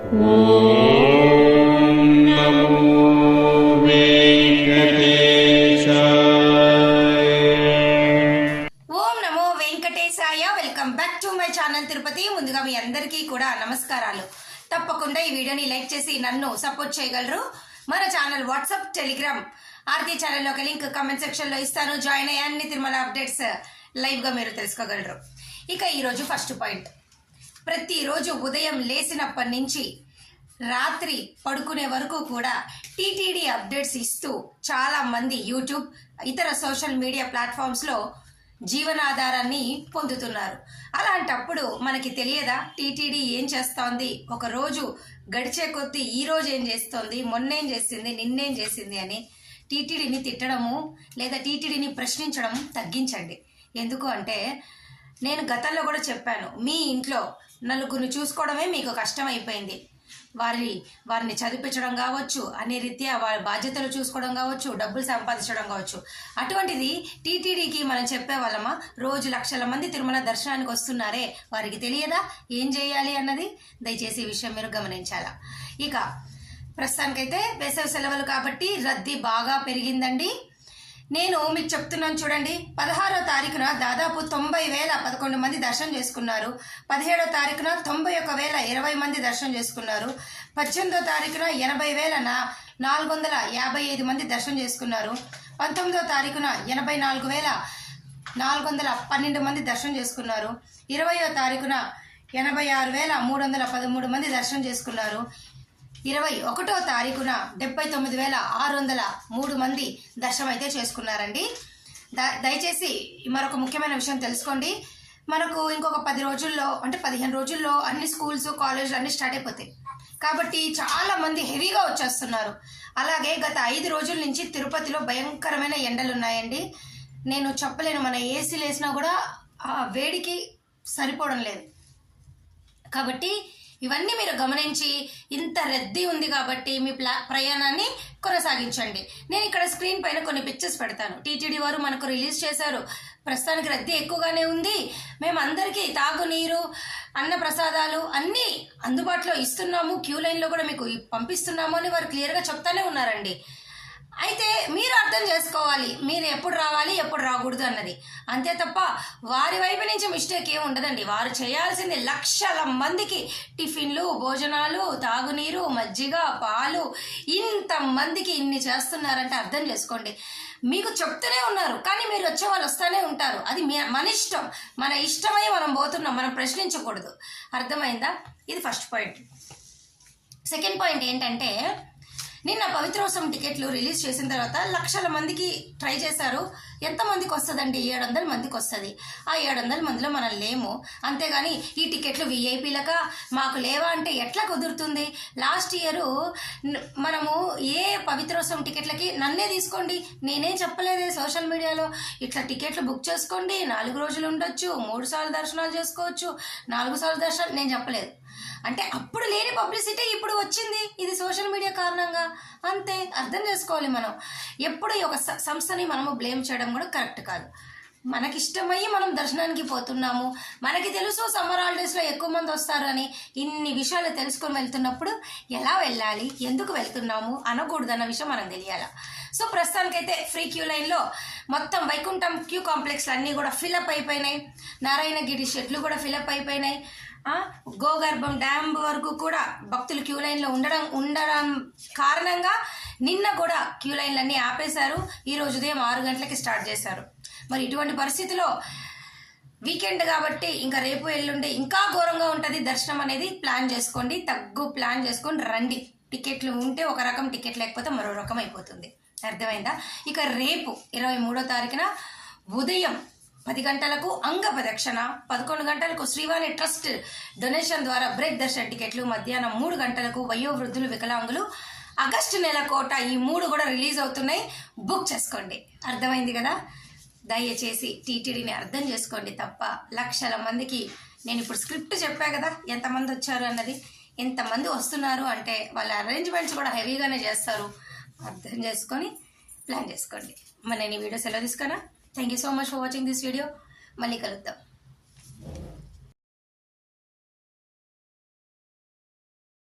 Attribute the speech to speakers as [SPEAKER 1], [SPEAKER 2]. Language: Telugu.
[SPEAKER 1] Welcome back to my channel Tirupati. ముందుగా మీ అందరికీ కూడా నమస్కారాలు. తప్పకుండా ఈ వీడియోని లైక్ చేసి నన్ను సపోర్ట్ చేయగలరు. మన ఛానల్ వాట్సాప్, టెలిగ్రామ్, ఆర్తి ఛానల్లోకి లింక్ కామెంట్ సెక్షన్ లో ఇస్తాను. జాయిన్ అయ్యి అన్ని తిరుమల అప్డేట్స్ లైవ్ గా మీరు తెలుసుకోగలరు. ఇక ఈరోజు ఫస్ట్ పాయింట్, ప్రతిరోజు ఉదయం లేచినప్పటి నుంచి రాత్రి పడుకునే వరకు కూడా టీటీడీ అప్డేట్స్ ఇస్తూ చాలా మంది యూట్యూబ్, ఇతర సోషల్ మీడియా ప్లాట్ఫామ్స్ లో జీవనాధారాన్ని పొందుతున్నారు. అలాంటప్పుడు మనకి తెలియదా టీటీడీ ఏం చేస్తోంది, ఒక రోజు గడిచే కొద్దీ ఈ రోజు ఏం చేస్తోంది, మొన్నేం చేసింది, నిన్నేం చేసింది అని. టీటీడీని తిట్టడము లేదా టీటీడీని ప్రశ్నించడం తగ్గించండి. ఎందుకు అంటే, నేను గతంలో కూడా చెప్పాను, మీ ఇంట్లో నలుగురిని చూసుకోవడమే మీకు కష్టం అయిపోయింది. వారిని చదివించడం కావచ్చు, అన్ని రీత్యా వారి బాధ్యతలు చూసుకోవడం కావచ్చు, డబ్బులు సంపాదించడం కావచ్చు. అటువంటిది టీటీడీకి మనం చెప్పేవాళ్ళమా? రోజు లక్షల మంది తిరుమల దర్శనానికి వస్తున్నారే, వారికి తెలియదా ఏం చేయాలి అన్నది? దయచేసి ఈ విషయం మీరు గమనించాలా. ఇక ప్రస్తుతానికైతే వేసవి సెలవులు కాబట్టి రద్దీ బాగా పెరిగిందండి. నేను మీకు చెప్తున్నాను చూడండి, 16వ తారీఖున దాదాపు 90,011 మంది దర్శనం చేసుకున్నారు. 17వ తారీఖున 91,020 మంది దర్శనం చేసుకున్నారు. 18వ తారీఖున 80,455 మంది దర్శనం చేసుకున్నారు. 19వ తారీఖున 84,412 మంది దర్శనం చేసుకున్నారు. 20వ తారీఖున 86,313 మంది దర్శనం చేసుకున్నారు. 21వ తారీఖున 79,603 మంది దర్శనం అయితే చేసుకున్నారండి. దయచేసి మరొక ముఖ్యమైన విషయం తెలుసుకోండి. మనకు ఇంకొక 10 రోజుల్లో అంటే 15 రోజుల్లో అన్ని స్కూల్స్, కాలేజీలు అన్ని స్టార్ట్ అయిపోతాయి కాబట్టి చాలా మంది హెవీగా వచ్చేస్తున్నారు. అలాగే గత 5 రోజుల నుంచి తిరుపతిలో భయంకరమైన ఎండలు ఉన్నాయండి. నేను చెప్పలేను, మన ఏసీలు వేసినా కూడా ఆ వేడికి సరిపోవడం లేదు. కాబట్టి ఇవన్నీ మీరు గమనించి, ఇంత రద్దీ ఉంది కాబట్టి మీ ప్రయాణాన్ని కొనసాగించండి. నేను ఇక్కడ స్క్రీన్ పైన కొన్ని పిక్చర్స్ పెడతాను. టీటీడీ వారు మనకు రిలీజ్ చేశారు. ప్రస్తుతానికి రద్దీ ఎక్కువగానే ఉంది, మేము అందరికీ తాగునీరు, అన్న ప్రసాదాలు అన్నీ అందుబాటులో ఇస్తున్నాము, క్యూ లైన్లో కూడా మీకు పంపిస్తున్నాము అని వారు క్లియర్గా చెప్తానే ఉన్నారండి. అయితే మీరు అర్థం చేసుకోవాలి, మీరు ఎప్పుడు రావాలి, ఎప్పుడు రాకూడదు అన్నది. అంతే తప్ప వారి వైపు నుంచి మిస్టేక్ ఏమి ఉండదండి. వారు చేయాల్సింది లక్షల మందికి టిఫిన్లు, భోజనాలు, తాగునీరు, మజ్జిగ, పాలు, ఇంతమందికి ఇన్ని చేస్తున్నారంటే అర్థం చేసుకోండి. మీకు చెప్తూనే ఉన్నారు కానీ మీరు వచ్చే వాళ్ళు వస్తూనే ఉంటారు. అది మన ఇష్టం, మన ఇష్టమై మనం పోతున్నాం, మనం ప్రశ్నించకూడదు. అర్థమైందా? ఇది ఫస్ట్ పాయింట్. సెకండ్ పాయింట్ ఏంటంటే, నిన్న పవిత్రోత్సవం టికెట్లు రిలీజ్ చేసిన తర్వాత లక్షల మందికి ట్రై చేశారు. ఎంతమందికి వస్తుందండి? 700 మందికి వస్తుంది. ఆ 700 మందిలో మనం లేము. అంతేగాని ఈ టికెట్లు విఐపీలకా మాకు లేవా అంటే ఎట్లా కుదురుతుంది? లాస్ట్ ఇయర్ మనము ఏ పవిత్రోత్సవం టికెట్లకి నన్నే తీసుకోండి, నేనేం చెప్పలేదే సోషల్ మీడియాలో, ఇట్లా టికెట్లు బుక్ చేసుకోండి, 4 రోజులు ఉండొచ్చు, 3 సార్లు దర్శనాలు చేసుకోవచ్చు, 4 సార్లు దర్శనాలు, నేను చెప్పలేదు. అంటే అప్పుడు లేని పబ్లిసిటీ ఇప్పుడు వచ్చింది, ఇది సోషల్ మీడియా కారణంగా. అంతే, అర్థం చేసుకోవాలి. మనం ఎప్పుడు ఒక సంస్థని మనము బ్లేమ్ చేయడం కూడా కరెక్ట్ కాదు. మనకిష్టమయ్యి మనం దర్శనానికి పోతున్నాము, మనకి తెలుసు సమ్మర్ హాలిడేస్లో ఎక్కువ మంది వస్తారు అని. ఇన్ని విషయాలు తెలుసుకొని వెళ్తున్నప్పుడు ఎలా వెళ్ళాలి, ఎందుకు వెళ్తున్నాము అనకూడదన్న విషయం మనకు తెలియాలి. సో ప్రస్తుతానికైతే ఫ్రీ క్యూ లైన్లో మొత్తం వైకుంఠం క్యూ కాంప్లెక్స్లు అన్నీ కూడా ఫిలప్ అయిపోయినాయి. నారాయణగిరి షెడ్లు కూడా ఫిలప్ అయిపోయినాయి. గోగర్భం డ్యామ్ వరకు కూడా భక్తులు క్యూ లైన్లో ఉండడం కారణంగా నిన్న కూడా క్యూ లైన్లన్నీ ఆపేశారు. ఈరోజు ఉదయం 6 గంటలకి స్టార్ట్ చేశారు. మరి ఇటువంటి పరిస్థితిలో వీకెండ్ కాబట్టి ఇంకా రేపు ఎల్లుండి ఇంకా ఘోరంగా ఉంటుంది దర్శనం అనేది. ప్లాన్ చేసుకోండి, ప్లాన్ చేసుకొని రండి. టికెట్లు ఉంటే ఒక రకం, టికెట్ లేకపోతే మరో రకం అయిపోతుంది. అర్థమైందా? ఇక రేపు 23వ తారీఖున ఉదయం 10 గంటలకు అంగ ప్రదక్షిణ, 11 గంటలకు శ్రీవాణి ట్రస్ట్ డొనేషన్ ద్వారా బ్రేక్ దర్శన టికెట్లు, మధ్యాహ్నం 3 గంటలకు వయోవృద్ధులు, వికలాంగులు, ఆగస్టు నెల కోట, ఈ 3 కూడా రిలీజ్ అవుతున్నాయి. బుక్ చేసుకోండి. అర్థమైంది కదా? దయచేసి టీటీడీని అర్థం చేసుకోండి తప్ప లక్షల మందికి. నేను ఇప్పుడు స్క్రిప్ట్ చెప్పా కదా ఎంతమంది వచ్చారు అన్నది. ఎంతమంది వస్తున్నారు అంటే వాళ్ళ అరేంజ్మెంట్స్ కూడా హెవీగానే చేస్తారు. అర్థం చేసుకొని ప్లాన్ చేసుకోండి. మరి నేను ఈ వీడియో సెలవు తీసుకున్నా. Thank you so much for watching this video. మళ్ళీ కలుద్దాం.